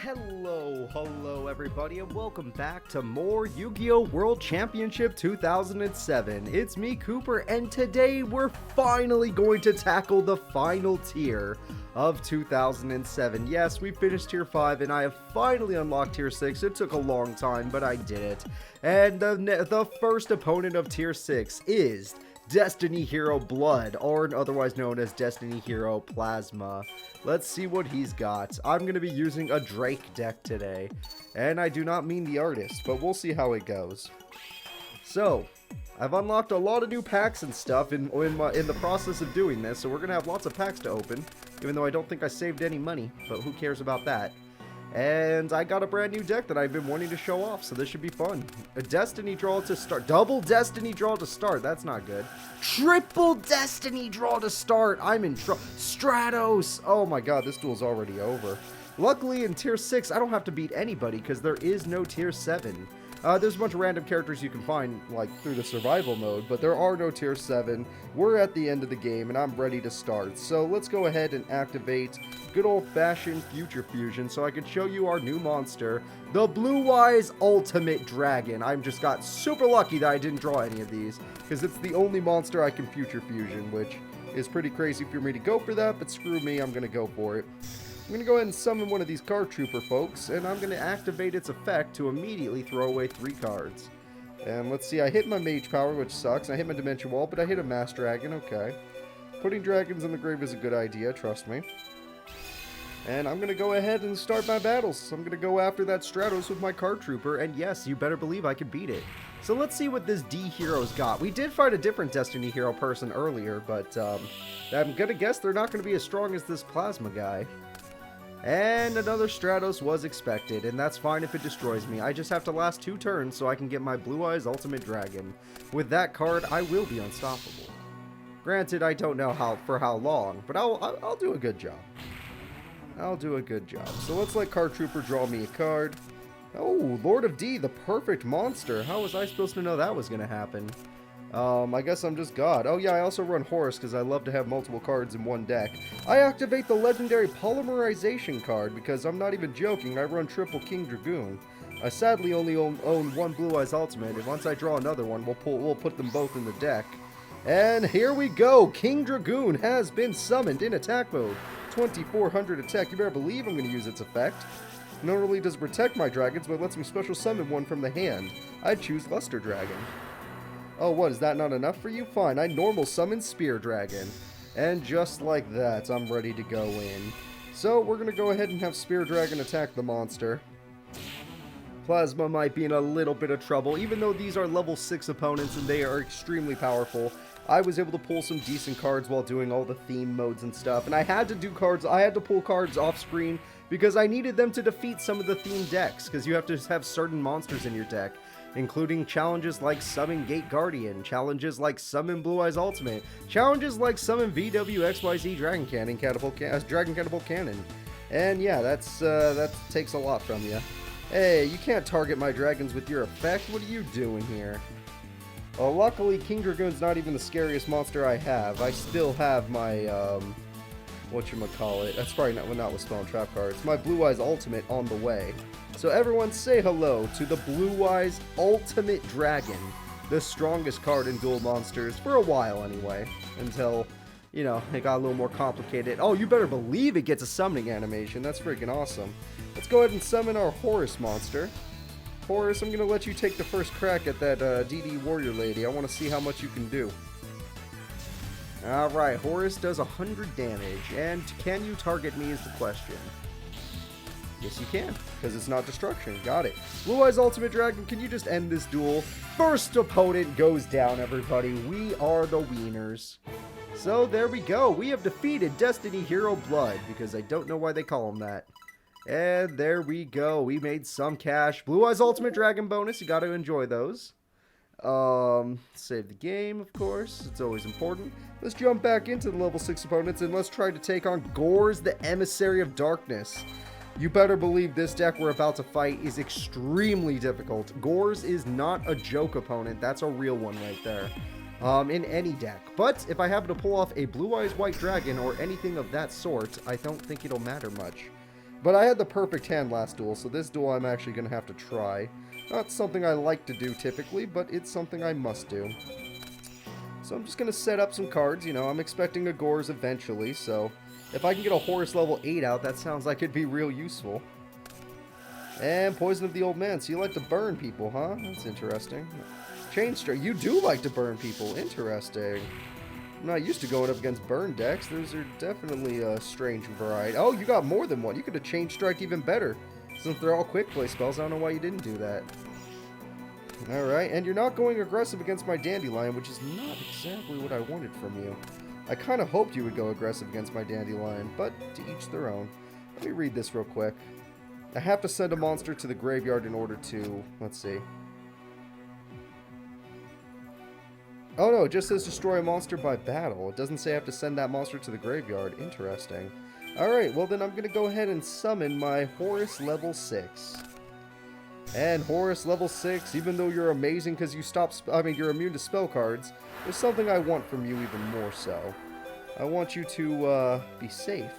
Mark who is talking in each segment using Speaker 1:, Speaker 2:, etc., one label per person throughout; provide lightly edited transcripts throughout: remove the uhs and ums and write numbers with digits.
Speaker 1: Hello everybody, and welcome back to more Yu-Gi-Oh! World Championship 2007. It's me, Cooper, and today we're finally going to tackle the final tier of 2007. Yes, we finished Tier 5, and I have finally unlocked Tier 6. It took a long time, but I did it. And the first opponent of Tier 6 is Destiny Hero Blood, or otherwise known as Destiny Hero Plasma. Let's see what he's got. I'm going to be using a Drake deck today, and I do not mean the artist, but we'll see how it goes. So, I've unlocked a lot of new packs and stuff in the process of doing this, so we're going to have lots of packs to open, even though I don't think I saved any money, but who cares about that. And I got a brand new deck that I've been wanting to show off, so this should be fun. A Destiny draw to start. Double Destiny draw to start. That's not good. Triple Destiny draw to start. I'm in trouble. Stratos. Oh my god, this duel's already over. Luckily, in Tier 6, I don't have to beat anybody because there is no Tier 7. There's a bunch of random characters you can find, like, through the survival mode, but there are no Tier 7. We're at the end of the game, and I'm ready to start. So let's go ahead and activate good old-fashioned Future Fusion so I can show you our new monster, the Blue Eyes Ultimate Dragon. I just got super lucky that I didn't draw any of these, because it's the only monster I can Future Fusion, which is pretty crazy for me to go for that, but screw me, I'm going to go for it. I'm going to go ahead and summon one of these card trooper folks, and I'm going to activate its effect to immediately throw away 3 cards. And let's see, I hit my mage power, which sucks. I hit my dimension wall, but I hit a mass dragon, okay. Putting dragons in the grave is a good idea, trust me. And I'm going to go ahead and start my battles. I'm going to go after that Stratos with my card trooper, and yes, you better believe I can beat it. So let's see what this D hero's got. We did fight a different Destiny Hero person earlier, but I'm going to guess they're not going to be as strong as this Plasma guy. And another Stratos was expected, and that's fine if it destroys me. I just have to last 2 turns so I can get my Blue Eyes Ultimate Dragon. With that card, I will be unstoppable. Granted, I don't know for how long, but I'll do a good job. I'll do a good job. So let's let Card Trooper draw me a card. Oh, Lord of D, the perfect monster. How was I supposed to know that was going to happen? I guess I'm just God. Oh yeah, I also run Horus because I love to have multiple cards in one deck. I activate the legendary Polymerization card because I'm not even joking, I run triple King Dragoon. I sadly only own 1 Blue Eyes Ultimate, and once I draw another one, we'll put them both in the deck. And here we go! King Dragoon has been summoned in attack mode. 2400 attack. You better believe I'm going to use its effect. Not only does it protect my dragons, but it lets me special summon one from the hand. I'd choose Luster Dragon. Oh, what, is that not enough for you? Fine, I normal summon Spear Dragon. And just like that, I'm ready to go in. So, we're going to go ahead and have Spear Dragon attack the monster. Plasma might be in a little bit of trouble, even though these are level 6 opponents and they are extremely powerful. I was able to pull some decent cards while doing all the theme modes and stuff, and I had to pull cards off screen because I needed them to defeat some of the theme decks, because you have to have certain monsters in your deck, including challenges like Summon Gate Guardian, challenges like Summon Blue Eyes Ultimate, challenges like Summon VWXYZ Dragon Cannon, Dragon Catapult Cannon. And yeah, that takes a lot from you. Hey, you can't target my dragons with your effect. What are you doing here? Well, luckily, King Dragoon's not even the scariest monster I have. I still have my, whatchamacallit. That's probably not with Spell and Trap cards. My Blue Eyes Ultimate on the way. So everyone say hello to the Blue Eyes Ultimate Dragon. The strongest card in Duel Monsters, for a while anyway. Until, you know, it got a little more complicated. Oh, you better believe it gets a summoning animation. That's freaking awesome. Let's go ahead and summon our Horus monster. Horus, I'm going to let you take the first crack at that DD Warrior Lady. I want to see how much you can do. Alright, Horus does 100 damage, and can you target me is the question. Yes, you can, because it's not destruction. Got it. Blue Eyes Ultimate Dragon, can you just end this duel? First opponent goes down, everybody. We are the wieners. So, there we go. We have defeated Destiny Hero Blood, because I don't know why they call him that. And there we go. We made some cash. Blue Eyes Ultimate Dragon bonus. You got to enjoy those. Save the game, of course. It's always important. Let's jump back into the level 6 opponents and let's try to take on Gores, the Emissary of Darkness. You better believe this deck we're about to fight is extremely difficult. Gores is not a joke opponent. That's a real one right there. In any deck. But if I happen to pull off a Blue Eyes White Dragon or anything of that sort, I don't think it'll matter much. But I had the perfect hand last duel, so this duel I'm actually going to have to try. Not something I like to do typically, but it's something I must do. So I'm just going to set up some cards. You know, I'm expecting a Gores eventually, so if I can get a Horus level 8 out, that sounds like it'd be real useful. And Poison of the Old Man, so you like to burn people, huh? That's interesting. Chain Strike, you do like to burn people. Interesting. I'm not used to going up against burn decks. Those are definitely a strange variety. Oh, you got more than one. You could have Chain Strike even better. Since they're all quick play spells, I don't know why you didn't do that. Alright, and you're not going aggressive against my Dandelion, which is not exactly what I wanted from you. I kind of hoped you would go aggressive against my Dandelion, but to each their own. Let me read this real quick. I have to send a monster to the graveyard in order to... Let's see. Oh no, it just says destroy a monster by battle. It doesn't say I have to send that monster to the graveyard. Interesting. Alright, well then I'm going to go ahead and summon my Horus level 6. And Horus level 6, even though you're amazing because you you're immune to spell cards, there's something I want from you even more so. I want you to be safe.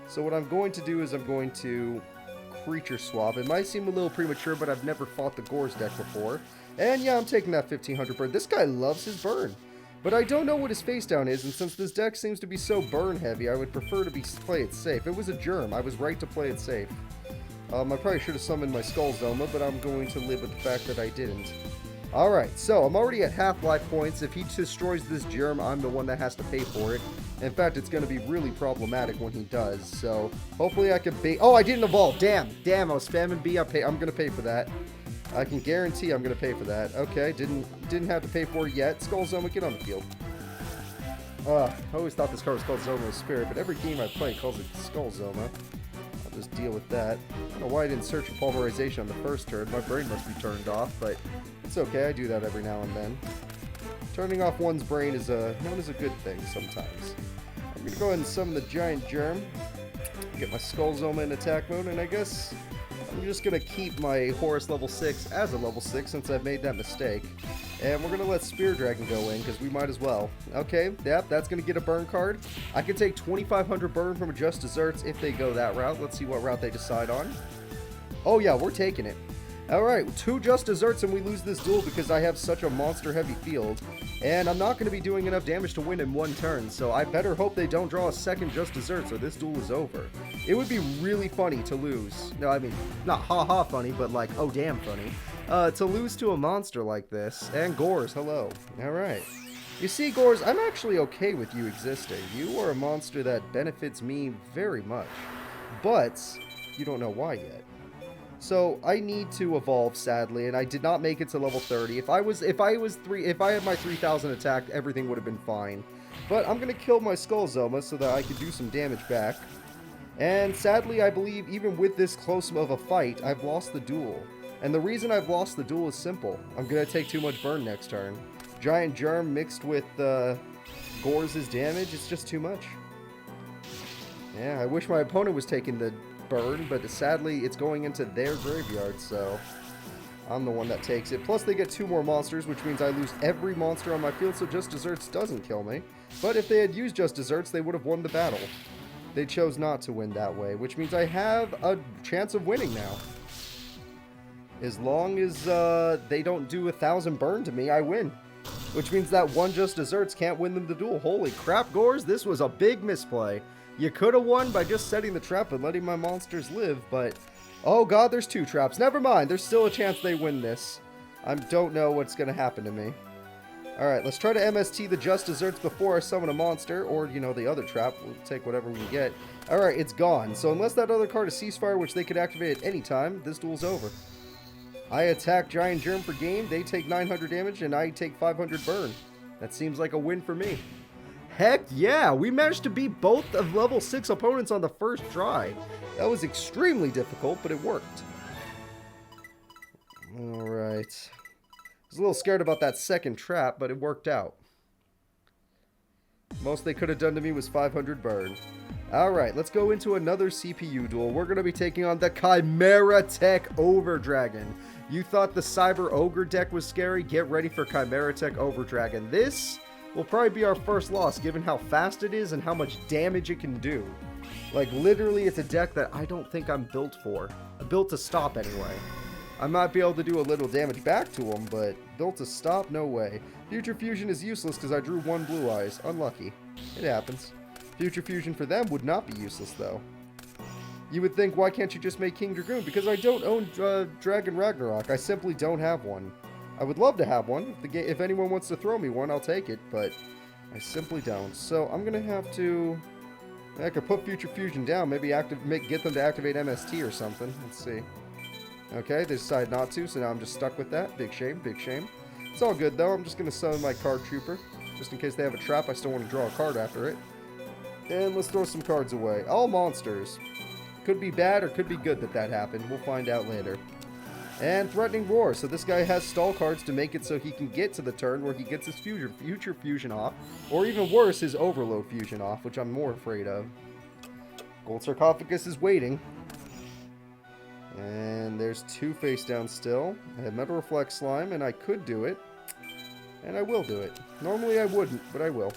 Speaker 1: So what I'm going to do is I'm going to creature swap. It might seem a little premature, but I've never fought the Gores deck before. And yeah, I'm taking that 1500 burn. This guy loves his burn. But I don't know what his face down is, and since this deck seems to be so burn heavy, I would prefer to play it safe. It was a germ. I was right to play it safe. I probably should have summoned my Skull Zoma, but I'm going to live with the fact that I didn't. Alright, so I'm already at half life points. If he destroys this germ, I'm the one that has to pay for it. In fact, it's going to be really problematic when he does, so hopefully I can bait... Oh, I didn't evolve! Damn, I was spamming B. I'm going to pay for that. I can guarantee I'm going to pay for that. Okay, didn't have to pay for it yet. Skull Zoma, get on the field. I always thought this card was called Zoma's Spirit, but every game I play calls it Skull Zoma. I'll just deal with that. I don't know why I didn't search for pulverization on the first turn. My brain must be turned off, but it's okay. I do that every now and then. Turning off one's brain is known as a good thing sometimes. I'm going to go ahead and summon the Giant Germ. Get my Skull Zoma in attack mode, and I guess I'm just going to keep my Horus level 6 as a level 6 since I've made that mistake. And we're going to let Spear Dragon go in because we might as well. Okay, yep, that's going to get a burn card. I can take 2500 burn from Just Desserts if they go that route. Let's see what route they decide on. Oh yeah, we're taking it. Alright, 2 Just Desserts and we lose this duel because I have such a monster heavy field. And I'm not going to be doing enough damage to win in one turn, so I better hope they don't draw a second Just Desserts or this duel is over. It would be really funny to lose. No, I mean, not ha-ha funny, but like, oh damn funny. To lose to a monster like this. And Gores, hello. Alright. You see, Gores, I'm actually okay with you existing. You are a monster that benefits me very much. But you don't know why yet. So I need to evolve, sadly, and I did not make it to level 30. If I had my 3000 attack, everything would have been fine. But I'm gonna kill my Skull Zoma so that I can do some damage back. And sadly, I believe even with this close of a fight, I've lost the duel. And the reason I've lost the duel is simple. I'm gonna take too much burn next turn. Giant Germ mixed with Gores' damage, it's just too much. Yeah, I wish my opponent was taking the burn, but sadly it's going into their graveyard, so I'm the one that takes it. Plus they get 2 more monsters, which means I lose every monster on my field, so Just Desserts doesn't kill me. But if they had used Just Desserts, they would have won the battle. They chose not to win that way, which means I have a chance of winning now. As long as they don't do 1000 burn to me, I win. Which means that 1 Just Desserts can't win them the duel. Holy crap, Gores, this was a big misplay. You could have won by just setting the trap and letting my monsters live, but... Oh god, there's 2 traps. Never mind, there's still a chance they win this. I don't know what's going to happen to me. Alright, let's try to MST the Just Desserts before I summon a monster, or, you know, the other trap. We'll take whatever we can get. Alright, it's gone. So unless that other card is Ceasefire, which they could activate at any time, this duel's over. I attack Giant Germ for game, they take 900 damage, and I take 500 burn. That seems like a win for me. Heck yeah, we managed to beat both of level 6 opponents on the first try. That was extremely difficult, but it worked. Alright. I was a little scared about that second trap, but it worked out. Most they could have done to me was 500 burn. Alright, let's go into another CPU duel. We're going to be taking on the Chimera Tech Over Dragon. You thought the Cyber Ogre deck was scary? Get ready for Chimera Tech Over Dragon. This will probably be our first loss, given how fast it is and how much damage it can do. Like, literally, it's a deck that I don't think I'm built for. I'm built to stop anyway. I might be able to do a little damage back to him, but built to stop? No way. Future Fusion is useless because I drew 1 Blue Eyes. Unlucky. It happens. Future Fusion for them would not be useless, though. You would think, why can't you just make King Dragoon? Because I don't own Dragon Ragnarok. I simply don't have one. I would love to have one. If anyone wants to throw me one, I'll take it, but I simply don't. So I'm going to have to... I could put Future Fusion down, maybe get them to activate MST or something. Let's see. Okay, they decided not to, so now I'm just stuck with that. Big shame, big shame. It's all good, though. I'm just going to summon my Card Trooper. Just in case they have a trap, I still want to draw a card after it. And let's throw some cards away. All monsters. Could be bad or could be good that happened. We'll find out later. And Threatening Roar. So this guy has stall cards to make it so he can get to the turn where he gets his Future Fusion off. Or even worse, his Overload Fusion off, which I'm more afraid of. Gold Sarcophagus is waiting. And there's 2 face down still. I have Metal Reflect Slime, and I could do it. And I will do it. Normally I wouldn't, but I will.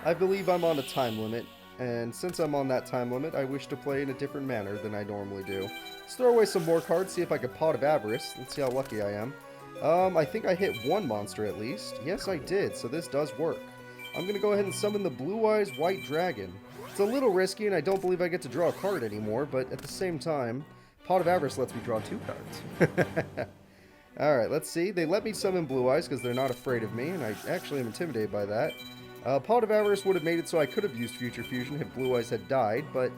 Speaker 1: I believe I'm on a time limit. And since I'm on that time limit, I wish to play in a different manner than I normally do. Let's throw away some more cards, see if I can Pot of Avarice. Let's see how lucky I am. I think I hit 1 monster at least. Yes, I did, so this does work. I'm going to go ahead and summon the Blue Eyes White Dragon. It's a little risky, and I don't believe I get to draw a card anymore, but at the same time, Pot of Avarice lets me draw 2 cards. Alright, let's see. They let me summon Blue Eyes because they're not afraid of me, and I actually am intimidated by that. Pot of Avarice would have made it so I could have used Future Fusion if Blue Eyes had died, but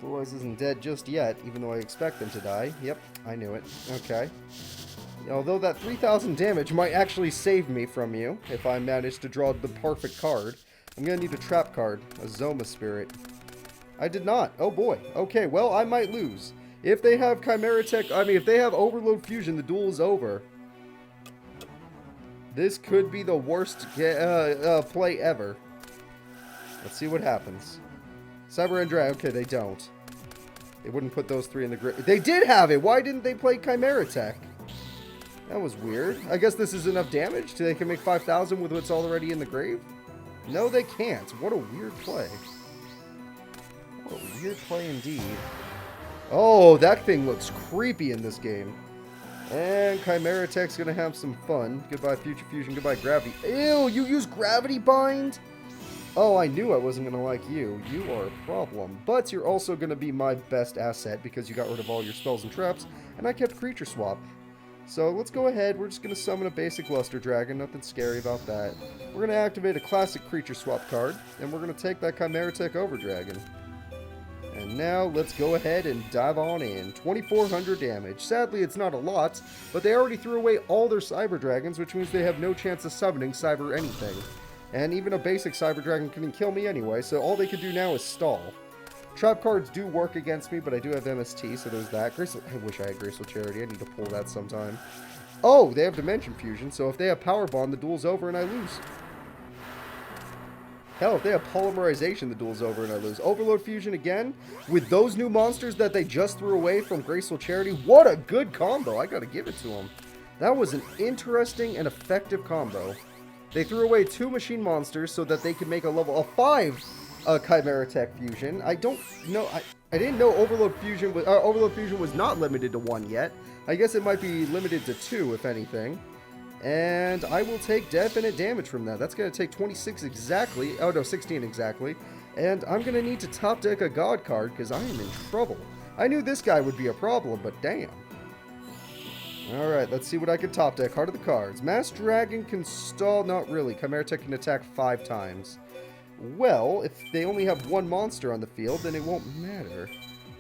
Speaker 1: Blue Eyes isn't dead just yet, even though I expect them to die. Yep, I knew it. Okay. Although that 3,000 damage might actually save me from you if I manage to draw the perfect card. I'm going to need a trap card, a Zoma Spirit. I did not. Oh boy. Okay, well, I might lose. If they have if they have Overload Fusion, the duel is over. This could be the worst play ever. Let's see what happens. Cyber Ogre. Okay, they don't. They wouldn't put those 3 in the grave. They did have it! Why didn't they play Chimera Tech? That was weird. I guess this is enough damage? They can make 5,000 with what's already in the grave? No, they can't. What a weird play. What a weird play indeed. Oh, that thing looks creepy in this game. And Chimera Tech's gonna have some fun. Goodbye Future Fusion, goodbye Gravity. Ew, you use Gravity Bind? Oh, I knew I wasn't gonna like you. You are a problem. But you're also gonna be my best asset because you got rid of all your spells and traps, and I kept Creature Swap. So let's go ahead. We're just gonna summon a basic Luster Dragon. Nothing scary about that. We're gonna activate a classic Creature Swap card, and we're gonna take that Chimera Tech Over Dragon. And now, let's go ahead and dive on in. 2,400 damage. Sadly, it's not a lot, but they already threw away all their Cyber Dragons, which means they have no chance of summoning Cyber anything. And even a basic Cyber Dragon couldn't kill me anyway, so all they can do now is stall. Trap cards do work against me, but I do have MST, so there's that. I wish I had Graceful Charity. I need to pull that sometime. Oh, they have Dimension Fusion, so if they have Power Bond, the duel's over and I lose. Hell, if they have Polymerization, the duel's over and I lose. Overload Fusion again, with those new monsters that they just threw away from Graceful Charity. What a good combo. I gotta give it to them. That was an interesting and effective combo. They threw away 2 machine monsters so that they could make a level of 5 Chimera Tech Fusion. I don't know. I didn't know Overload Fusion was not limited to 1 yet. I guess it might be limited to 2, if anything. And I will take definite damage from that. That's going to take 26 exactly. Oh, no, 16 exactly. And I'm going to need to top deck a God card because I am in trouble. I knew this guy would be a problem, but damn. Alright, let's see what I can top deck. Heart of the cards. Mass Dragon can stall. Not really. Chimera Tech can attack 5 times. Well, if they only have 1 monster on the field, then it won't matter.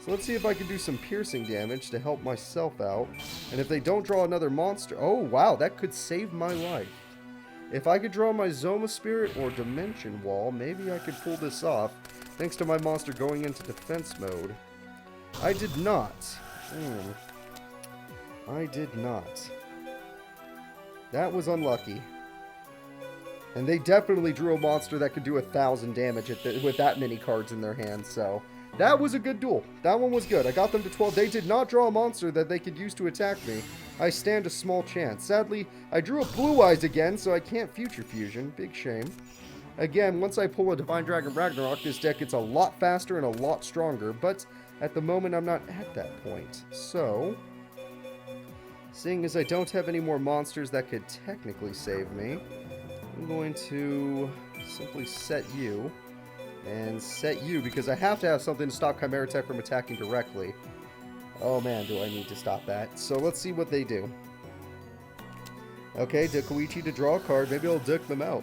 Speaker 1: So let's see if I can do some piercing damage to help myself out. And if they don't draw another monster... Oh, wow, that could save my life. If I could draw my Zoma Spirit or Dimension Wall, maybe I could pull this off, thanks to my monster going into defense mode. I did not. I did not. That was unlucky. And they definitely drew a monster that could do 1,000 damage with that many cards in their hands, so... That was a good duel. That one was good. I got them to 12. They did not draw a monster that they could use to attack me. I stand a small chance. Sadly, I drew a Blue Eyes again, so I can't Future Fusion. Big shame. Again, once I pull a Divine Dragon Ragnarok, this deck gets a lot faster and a lot stronger, but at the moment I'm not at that point. So, seeing as I don't have any more monsters that could technically save me, I'm going to simply set you, and set you, because I have to have something to stop Chimera Tech from attacking directly. Oh man, do I need to stop that. So let's see what they do. Okay, Koichi to draw a card. Maybe I'll dick them out.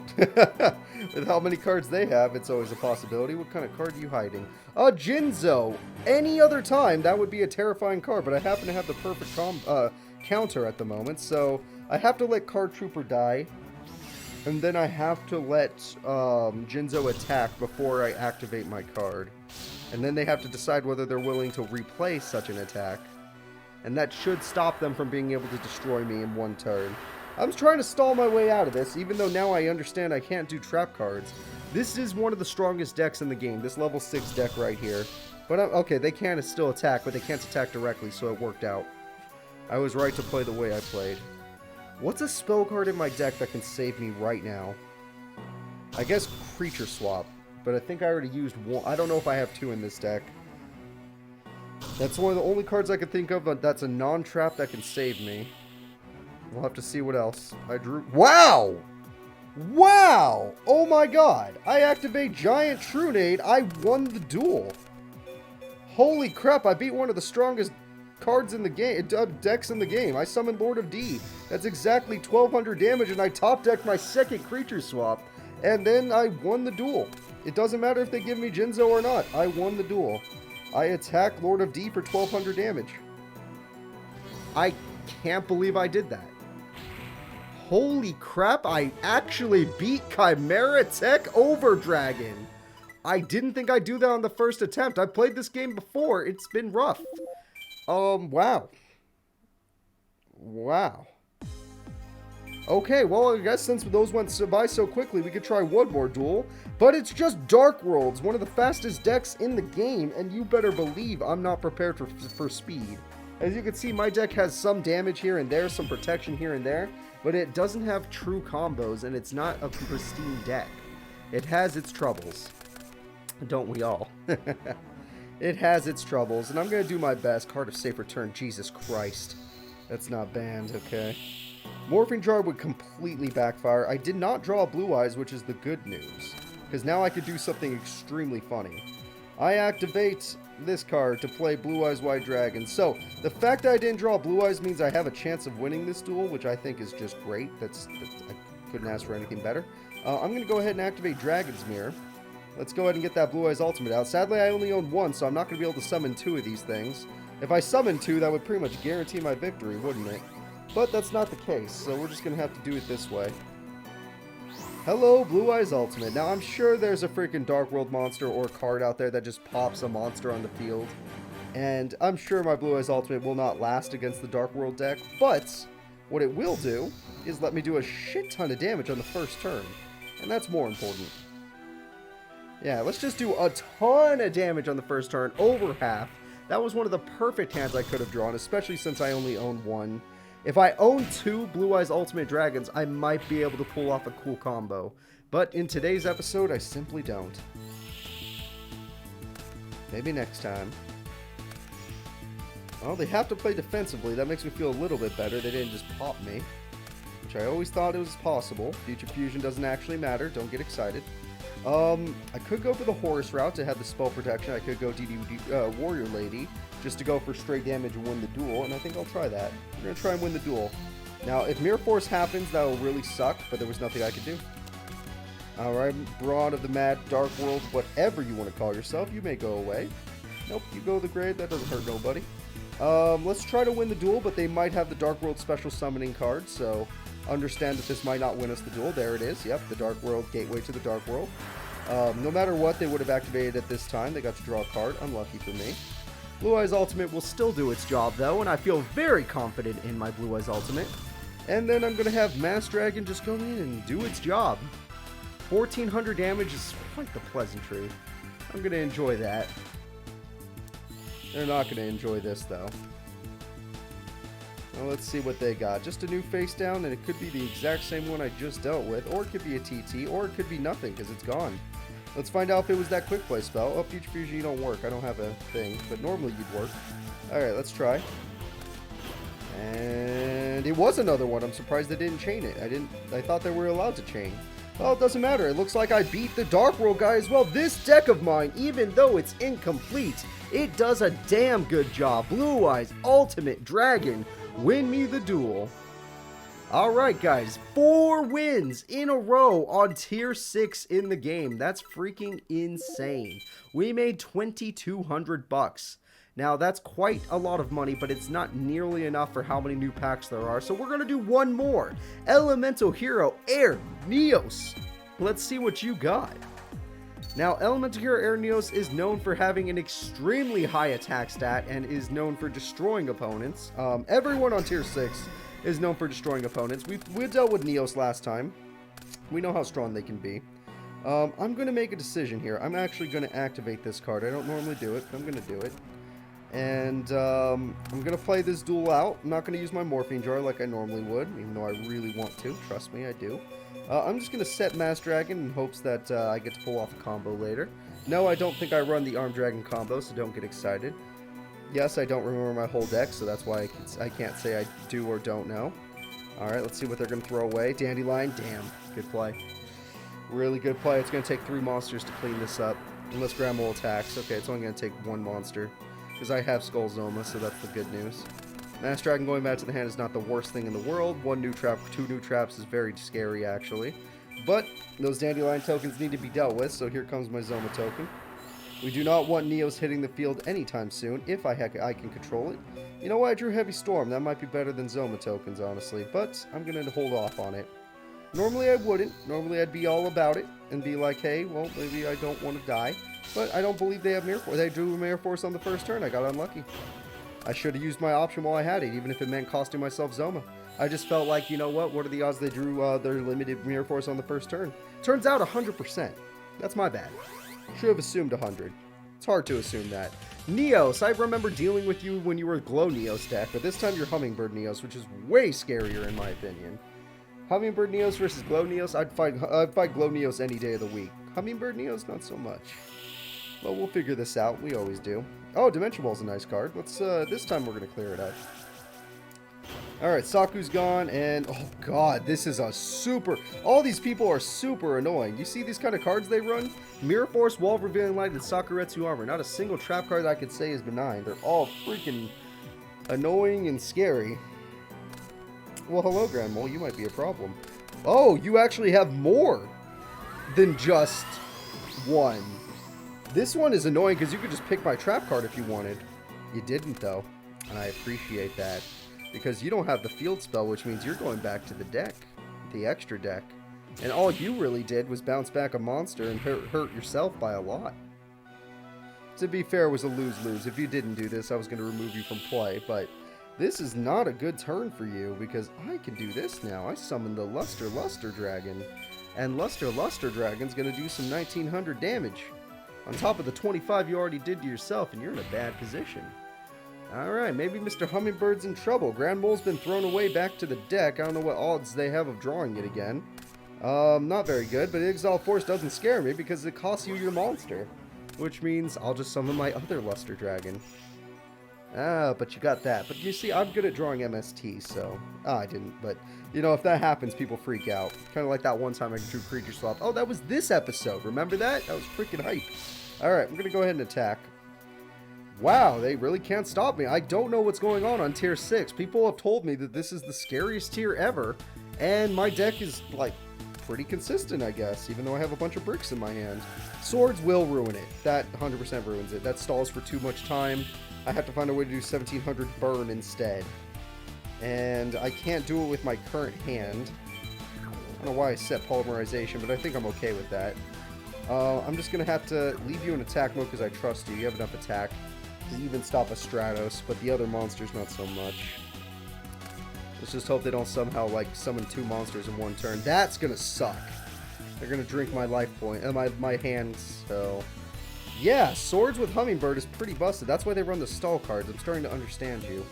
Speaker 1: With how many cards they have, it's always a possibility. What kind of card are you hiding? Jinzo! Any other time, that would be a terrifying card, but I happen to have the perfect counter at the moment, so I have to let Card Trooper die, and then I have to let Jinzo attack before I activate my card. And then they have to decide whether they're willing to replay such an attack. And that should stop them from being able to destroy me in one turn. I'm trying to stall my way out of this, even though now I understand I can't do trap cards. This is one of the strongest decks in the game, this level 6 deck right here. But, okay, they can still attack, but they can't attack directly, so it worked out. I was right to play the way I played. What's a spell card in my deck that can save me right now? I guess Creature Swap, but I think I already used one. I don't know if I have two in this deck. That's one of the only cards I can think of that's a non-trap that can save me. We'll have to see what else. I drew... Wow! Wow! Oh my god! I activate Giant Trunade, I won the duel! Holy crap, I beat one of the strongest cards in the game, decks in the game. I summoned Lord of D. That's exactly 1200 damage, and I top decked my second creature swap. And then I won the duel. It doesn't matter if they give me Jinzo or not. I won the duel. I attack Lord of D for 1200 damage. I can't believe I did that. Holy crap, I actually beat Chimera Tech Over Dragon. I didn't think I'd do that on the first attempt. I played this game before. It's been rough. Wow. Wow. Okay, well, I guess since those went by so quickly, we could try one more duel. But it's just Dark Worlds, one of the fastest decks in the game, and you better believe I'm not prepared for speed. As you can see, my deck has some damage here and there, some protection here and there, but it doesn't have true combos, and it's not a pristine deck. It has its troubles. Don't we all? It has its troubles, and I'm going to do my best. Card of Safe Return, Jesus Christ. That's not banned, okay. Morphing Jar would completely backfire. I did not draw Blue Eyes, which is the good news, because now I could do something extremely funny. I activate this card to play Blue Eyes White Dragon. So, the fact that I didn't draw Blue Eyes means I have a chance of winning this duel, which I think is just great. I couldn't ask for anything better. I'm going to go ahead and activate Dragon's Mirror. Let's go ahead and get that Blue Eyes Ultimate out. Sadly, I only own one, so I'm not going to be able to summon two of these things. If I summon two, that would pretty much guarantee my victory, wouldn't it? But that's not the case, so we're just going to have to do it this way. Hello, Blue Eyes Ultimate. Now, I'm sure there's a freaking Dark World monster or card out there that just pops a monster on the field. And I'm sure my Blue Eyes Ultimate will not last against the Dark World deck, but what it will do is let me do a shit ton of damage on the first turn. And that's more important. Yeah, let's just do a ton of damage on the first turn, over half. That was one of the perfect hands I could have drawn, especially since I only own one. If I own two Blue Eyes Ultimate Dragons, I might be able to pull off a cool combo. But in today's episode, I simply don't. Maybe next time. Well, they have to play defensively. That makes me feel a little bit better. They didn't just pop me, which I always thought it was possible. Future Fusion doesn't actually matter. Don't get excited. I could go for the Horus route to have the spell protection. I could go Warrior Lady just to go for straight damage and win the duel, and I think I'll try that. We're going to try and win the duel. Now, if Mirror Force happens, that will really suck, but there was nothing I could do. Alright, Brawn of the Mad Dark World, whatever you want to call yourself, you may go away. Nope, you go to the grave, that doesn't hurt nobody. Let's try to win the duel, but they might have the Dark World special summoning card, so understand that this might not win us the duel. There it is, yep, the Dark World, gateway to the Dark World. No matter what, they would have activated at this time. They got to draw a card, unlucky for me. Blue Eyes Ultimate will still do its job, though, and I feel very confident in my Blue Eyes Ultimate. And then I'm going to have Mass Dragon just go in and do its job. 1400 damage is quite the pleasantry. I'm going to enjoy that. They're not going to enjoy this, though. Well, let's see what they got. Just a new face down, and it could be the exact same one I just dealt with, or it could be a TT, or it could be nothing because it's gone. Let's find out if it was that quick play spell. Oh, Future Fusion, you don't work. I don't have a thing, but normally you'd work. Alright, let's try. And it was another one. I'm surprised they didn't chain it. I thought they were allowed to chain. Well, it doesn't matter. It looks like I beat the Dark World guy as well. This deck of mine, even though it's incomplete, it does a damn good job. Blue Eyes, Ultimate Dragon, win me the duel. Alright guys, 4 wins in a row on tier 6 in the game. That's freaking insane. We made 2,200 bucks. Now that's quite a lot of money, but it's not nearly enough for how many new packs there are. So we're going to do one more. Elemental Hero Air Neos. Let's see what you got. Now, Elemental Hero Air Neos is known for having an extremely high attack stat and is known for destroying opponents. Everyone on tier 6 is known for destroying opponents. We dealt with Neos last time. We know how strong they can be. I'm going to make a decision here. I'm actually going to activate this card. I don't normally do it, but I'm going to do it. And I'm going to play this duel out. I'm not going to use my Morphine Jar like I normally would, even though I really want to. Trust me, I do. I'm just going to set Mass Dragon in hopes that I get to pull off a combo later. No, I don't think I run the Arm Dragon combo, so don't get excited. Yes, I don't remember my whole deck, so that's why I can't say I do or don't know. Alright, let's see what they're going to throw away. Dandelion, damn, good play. Really good play. It's going to take 3 monsters to clean this up. Unless Grandma attacks. Okay, it's only going to take 1 monster. Because I have Skull Zoma, so that's the good news. Mass Dragon going back to the hand is not the worst thing in the world. 1 new trap, 2 new traps is very scary, actually. But those Dandelion tokens need to be dealt with, so here comes my Zoma token. We do not want Neos hitting the field anytime soon, if I can control it. You know what, I drew Heavy Storm. That might be better than Zoma tokens, honestly. But I'm going to hold off on it. Normally I wouldn't. Normally I'd be all about it and be like, hey, well, maybe I don't want to die. But I don't believe they have Mirror Force. They drew Mirror Force on the first turn. I got unlucky. I should have used my option while I had it, even if it meant costing myself Zoma. I just felt like, you know what are the odds they drew their limited Mirror Force on the first turn? Turns out 100%. That's my bad. Should have assumed 100. It's hard to assume that. Neos, I remember dealing with you when you were Glow Neos deck, but this time you're Hummingbird Neos, which is way scarier in my opinion. Hummingbird Neos versus Glow Neos, I'd fight Glow Neos any day of the week. Hummingbird Neos, not so much. Well, we'll figure this out. We always do. Oh, Dimension Ball's a nice card. Let's, this time we're going to clear it up. Alright, Saku's gone, and, oh god, this is a super, all these people are super annoying. You see these kind of cards they run? Mirror Force, Wall of Revealing Light, and Sakuretsu Armor. Not a single trap card I could say is benign. They're all freaking annoying and scary. Well, hello, Grand Mole. You might be a problem. Oh, you actually have more than just one. This one is annoying because you could just pick my trap card if you wanted. You didn't, though, and I appreciate that. Because you don't have the field spell, which means you're going back to the deck, the extra deck. And all you really did was bounce back a monster and hurt yourself by a lot. To be fair, it was a lose-lose. If you didn't do this, I was going to remove you from play, but this is not a good turn for you, because I can do this now. I summoned the Luster Dragon, and Luster Dragon's going to do some 1900 damage. On top of the 25 you already did to yourself, and you're in a bad position. Alright, maybe Mr. Hummingbird's in trouble. Grand Mole's been thrown away back to the deck. I don't know what odds they have of drawing it again. Not very good, but Exile Force doesn't scare me because it costs you your monster. Which means I'll just summon my other Luster Dragon. Ah, but you got that. But you see, I'm good at drawing MST, so... Ah, I didn't, but... You know, if that happens, people freak out. Kind of like that one time I drew Creature Swap. Oh, that was this episode. Remember that? That was freaking hype. Alright, I'm going to go ahead and attack. Wow, they really can't stop me. I don't know what's going on tier 6. People have told me that this is the scariest tier ever, and my deck is, like, pretty consistent, I guess, even though I have a bunch of bricks in my hand. Swords will ruin it. That 100% ruins it. That stalls for too much time. I have to find a way to do 1700 burn instead. And I can't do it with my current hand. I don't know why I set polymerization, but I think I'm okay with that. I'm just going to have to leave you in attack mode because I trust you. You have enough attack to even stop a Stratos, but the other monsters not so much. Let's just hope they don't somehow, like, summon 2 monsters in one turn. That's gonna suck. They're gonna drink my life point, my hands, so... Yeah, swords with Hummingbird is pretty busted. That's why they run the stall cards. I'm starting to understand you.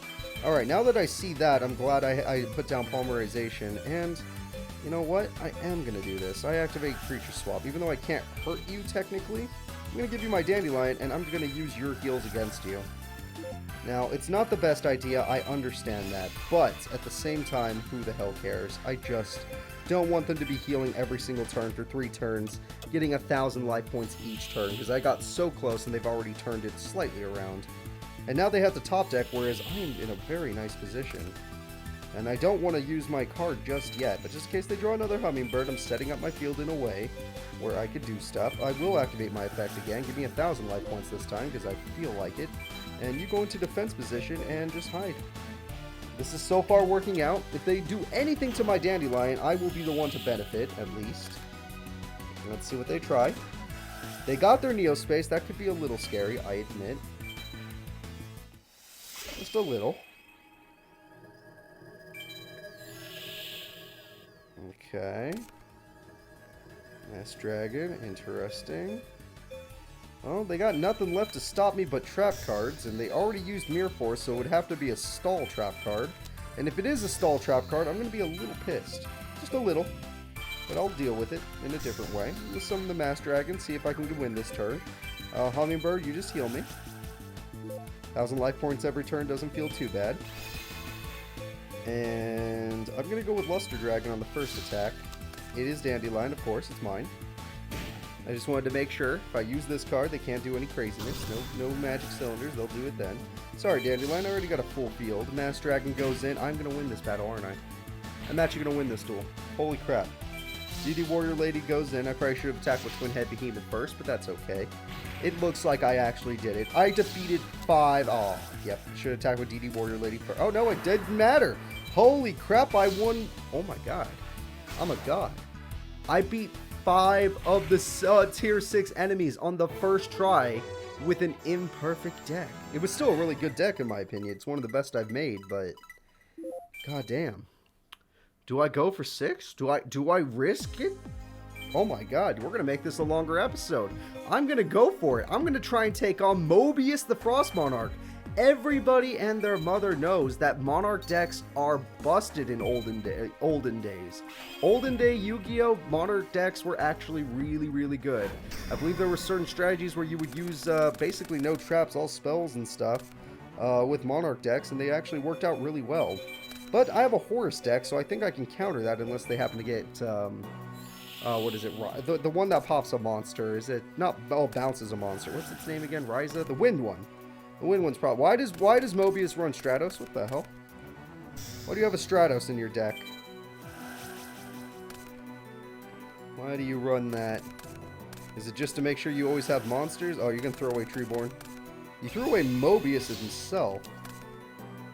Speaker 1: Alright, now that I see that, I'm glad I put down Polymerization. And, you know what? I am going to do this. I activate Creature Swap. Even though I can't hurt you, technically, I'm going to give you my Dandelion, and I'm going to use your heals against you. Now, it's not the best idea, I understand that, but at the same time, who the hell cares? I just don't want them to be healing every single turn for 3 turns, getting 1,000 life points each turn, because I got so close and they've already turned it slightly around. And now they have the top deck, whereas I am in a very nice position. And I don't want to use my card just yet, but just in case they draw another Hummingbird, I'm setting up my field in a way where I could do stuff. I will activate my effect again, give me 1,000 life points this time, because I feel like it. And you go into defense position and just hide. This is so far working out. If they do anything to my Dandelion, I will be the one to benefit, at least. Let's see what they try. They got their Neo Space. That could be a little scary, I admit. Just a little. Okay. Mass Dragon, interesting. Oh, they got nothing left to stop me but trap cards, and they already used Mirror Force, so it would have to be a stall trap card. And if it is a stall trap card, I'm going to be a little pissed. Just a little. But I'll deal with it in a different way. We'll summon the Mass Dragon, see if I can win this turn. Hummingbird, you just heal me. 1,000 life points every turn doesn't feel too bad. And I'm going to go with Luster Dragon on the first attack. It is Dandelion, of course, it's mine. I just wanted to make sure, if I use this card, they can't do any craziness. No magic cylinders, they'll do it then. Sorry, Dandelion, I already got a full field. Mass Dragon goes in. I'm going to win this battle, aren't I? I'm actually going to win this duel. Holy crap. DD Warrior Lady goes in. I probably should have attacked with Twin Head Behemoth first, but that's okay. It looks like I actually did it. I defeated 5. Oh, yep. Should have attacked with DD Warrior Lady first. Oh, no, it didn't matter. Holy crap, I won. Oh, my God. I'm a god. I beat 5 of the tier 6 enemies on the first try with an imperfect deck. It was still a really good deck in my opinion. It's one of the best I've made, but god damn. Do I go for 6? Do I risk it? Oh my god, we're gonna make this a longer episode. I'm gonna go for it. I'm gonna try and take on Mobius the Frost Monarch. Everybody and their mother knows that Monarch decks are busted in olden days. Olden day Yu-Gi-Oh! Monarch decks were actually really good. I believe there were certain strategies where you would use basically no traps, all spells and stuff with Monarch decks, and they actually worked out really well. But I have a Horus deck, so I think I can counter that unless they happen to get, what is it? The one that pops a monster. Is it not? Oh, bounces a monster. What's its name again? Ryza? The wind one. The wind one's probably... Why does Mobius run Stratos? What the hell? Why do you have a Stratos in your deck? Why do you run that? Is it just to make sure you always have monsters? Oh, you're gonna throw away Treeborn. You threw away Mobius himself.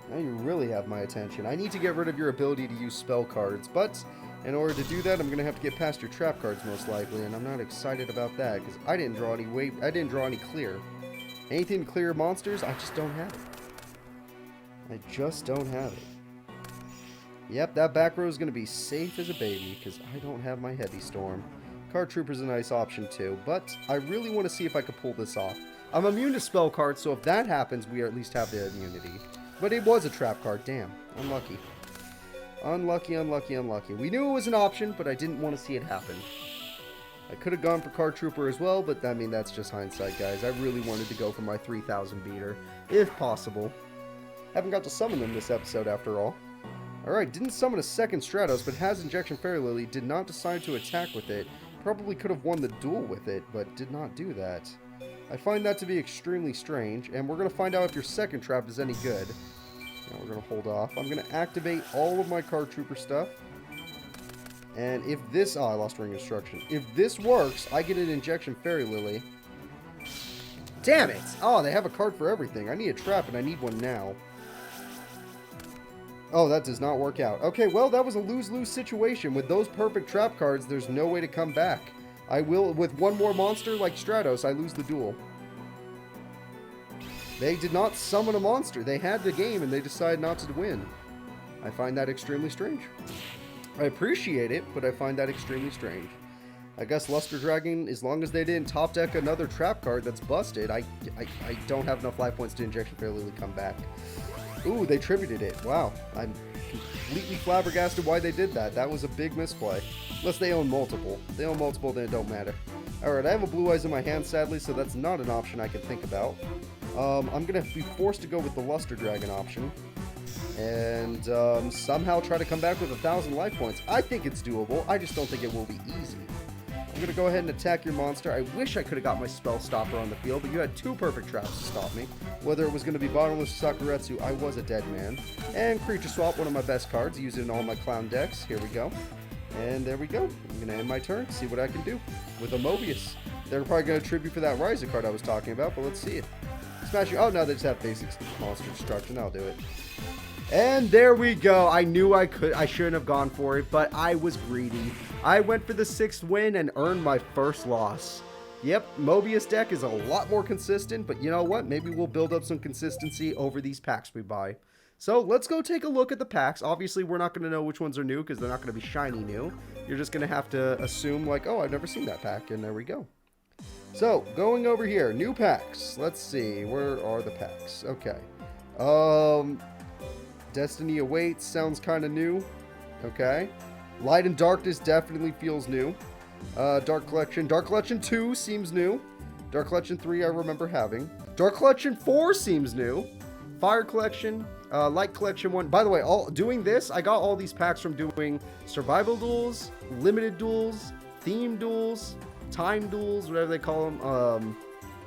Speaker 1: Now you really have my attention. I need to get rid of your ability to use spell cards, but in order to do that, I'm gonna have to get past your trap cards most likely, and I'm not excited about that because I didn't draw any clear. Anything to clear monsters, I just don't have it. I just don't have it. Yep, that back row is going to be safe as a baby, because I don't have my Heavy Storm. Card Trooper's a nice option too, but I really want to see if I could pull this off. I'm immune to spell cards, so if that happens, we at least have the immunity. But it was a trap card, damn. Unlucky. Unlucky. We knew it was an option, but I didn't want to see it happen. I could have gone for Card Trooper as well, but I mean, that's just hindsight, guys. I really wanted to go for my 3000 beater, if possible. Haven't got to summon them this episode, after all. Alright, didn't summon a second Stratos, but has Injection Fairy Lily, did not decide to attack with it. Probably could have won the duel with it, but did not do that. I find that to be extremely strange, and we're going to find out if your second trap is any good. Now we're going to hold off. I'm going to activate all of my Card Trooper stuff. And if this... Oh, I lost Ring Instruction. If this works, I get an Injection Fairy Lily. Damn it! Oh, they have a card for everything. I need a trap, and I need one now. Oh, that does not work out. Okay, well, that was a lose-lose situation. With those perfect trap cards, there's no way to come back. I will... With one more monster like Stratos, I lose the duel. They did not summon a monster. They had the game, and they decided not to win. I find that extremely strange. I appreciate it, but I find that extremely strange. I guess Luster Dragon, as long as they didn't top deck another trap card that's busted, I don't have enough life points to Injection Fairly come back. Ooh, they tributed it. Wow. I'm completely flabbergasted why they did that. That was a big misplay. Unless they own multiple. If they own multiple, then it don't matter. Alright, I have a Blue Eyes in my hand, sadly, so that's not an option I can think about. I'm going to be forced to go with the Luster Dragon option. And somehow try to come back with 1,000 life points. I think it's doable. I just don't think it will be easy. I'm going to go ahead and attack your monster. I wish I could have got my Spell Stopper on the field, but you had 2 perfect traps to stop me. Whether it was going to be Bottomless Sakuretsu, I was a dead man. And Creature Swap, one of my best cards. Use it in all my clown decks. Here we go. And there we go. I'm going to end my turn, see what I can do with a Mobius. They're probably going to tribute for that Riser card I was talking about, but let's see it. Smash you. Oh, no, they just have basic monster destruction. I'll do it. And there we go. I knew I shouldn't have gone for it, but I was greedy. I went for the 6th win and earned my first loss. Yep, Mobius deck is a lot more consistent, but you know what? Maybe we'll build up some consistency over these packs we buy. So let's go take a look at the packs. Obviously, we're not going to know which ones are new because they're not going to be shiny new. You're just going to have to assume like, oh, I've never seen that pack, and there we go. So, going over here, new packs. Let's see, where are the packs? Okay. Destiny Awaits sounds kind of new. Okay. Light and Darkness definitely feels new. Dark Collection 2 seems new. Dark Collection 3 I remember having. Dark Collection 4 seems new. Fire Collection, Light Collection 1. By the way, doing this, I got all these packs from doing survival duels, limited duels, theme duels, time duels, whatever they call them,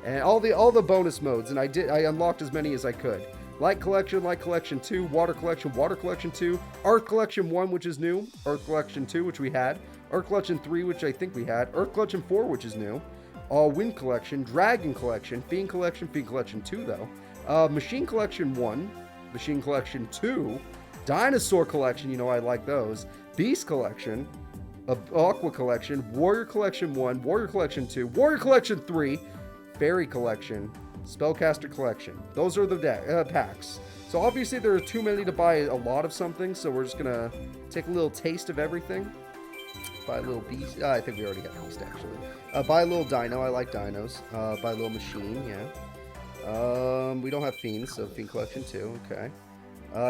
Speaker 1: and all the bonus modes. And I unlocked as many as I could. Light Collection 2, Water Collection 2, Earth Collection 1, which is new, Earth Collection 2, which we had, Earth Collection 3, which I think we had, Earth Collection 4, which is new, Wind Collection, Dragon Collection, Fiend Collection 2 though, Machine Collection 1, Machine Collection 2, Dinosaur Collection, you know I like those, Beast Collection, Aqua Collection, Warrior Collection 1, Warrior Collection 2, Warrior Collection 3, Fairy Collection, Spellcaster Collection. Those are the packs. So obviously there are too many to buy a lot of something, so we're just gonna take a little taste of everything. Buy a little beast. I think we already got beast actually. Buy a little dino. I like dinos. Buy a little machine. Yeah. We don't have fiends, so Fiend Collection 2. Okay.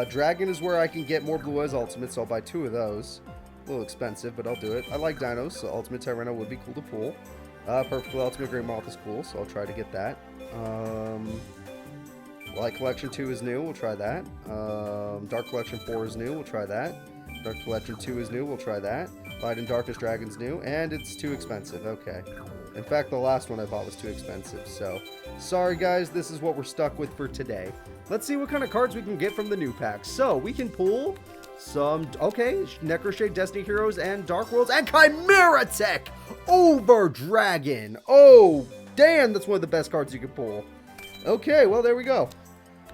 Speaker 1: Dragon is where I can get more Blue Eyes Ultimates, so I'll buy 2 of those. A little expensive, but I'll do it. I like dinos, so Ultimate Tyranno would be cool to pull. Perfectly Ultimate Great Moth is cool, so I'll try to get that. Light Collection 2 is new, we'll try that. Dark Collection 4 is new, we'll try that. Dark Collection 2 is new, we'll try that. Light and Darkness Dragon's new, and it's too expensive, okay. In fact, the last one I bought was too expensive, so sorry guys, this is what we're stuck with for today. Let's see what kind of cards we can get from the new packs. So, we can pull some, okay, Necroshade, Destiny Heroes, and Dark Worlds, and Chimera Tech over Dragon. Oh, damn, that's one of the best cards you can pull. Okay, well, there we go.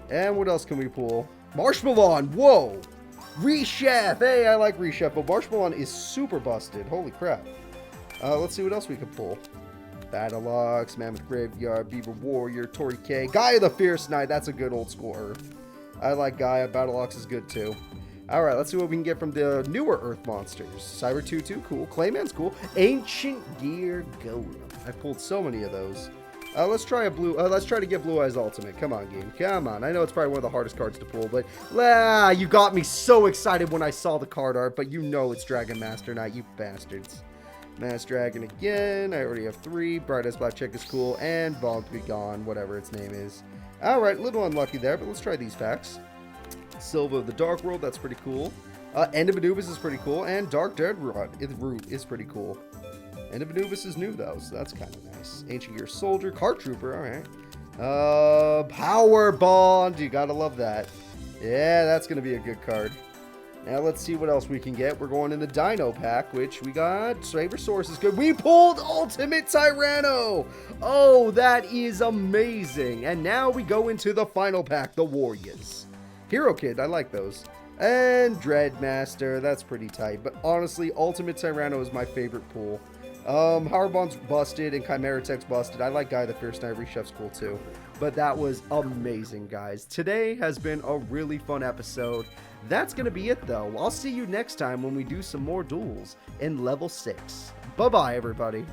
Speaker 1: And what else can we pull? Marshmallow, whoa. Rechef, hey, I like Rechef, but Marshmallow is super busted. Holy crap. Let's see what else we can pull. Battleox, Mammoth Graveyard, Beaver Warrior, Tori K, Gaia the Fierce Knight, that's a good old school Earth. I like Gaia, Battleox is good too. Alright, let's see what we can get from the newer Earth monsters. Cyber 2-2, cool. Clayman's cool. Ancient Gear Golem. I've pulled so many of those. Let's try to get Blue Eyes Ultimate. Come on, game. Come on. I know it's probably one of the hardest cards to pull, but you got me so excited when I saw the card art, but you know it's Dragon Master Knight, you bastards. Mass Dragon again. I already have 3. Bright Eyes Black Check is cool, and Bog Be Gone, whatever its name is. Alright, a little unlucky there, but let's try these packs. Silva of the Dark World, that's pretty cool. End of Anubis is pretty cool, and Dark Dead Root is pretty cool. End of Anubis is new though, so that's kind of nice. Ancient Gear Soldier, Card Trooper, alright. Power Bond, you gotta love that. Yeah, that's gonna be a good card. Now let's see what else we can get. We're going in the Dino pack, which we got. Sabersaurus is good. We pulled Ultimate Tyranno. Oh, that is amazing. And now we go into the final pack, the Warriors. Hero Kid, I like those. And Dreadmaster, that's pretty tight. But honestly, Ultimate Tyranno is my favorite pool. Harbon's busted and Chimera Tech's busted. I like Gaia the Fierce Knight. Rechef's cool too. But that was amazing, guys. Today has been a really fun episode. That's going to be it, though. I'll see you next time when we do some more duels in level 6. Bye-bye, everybody.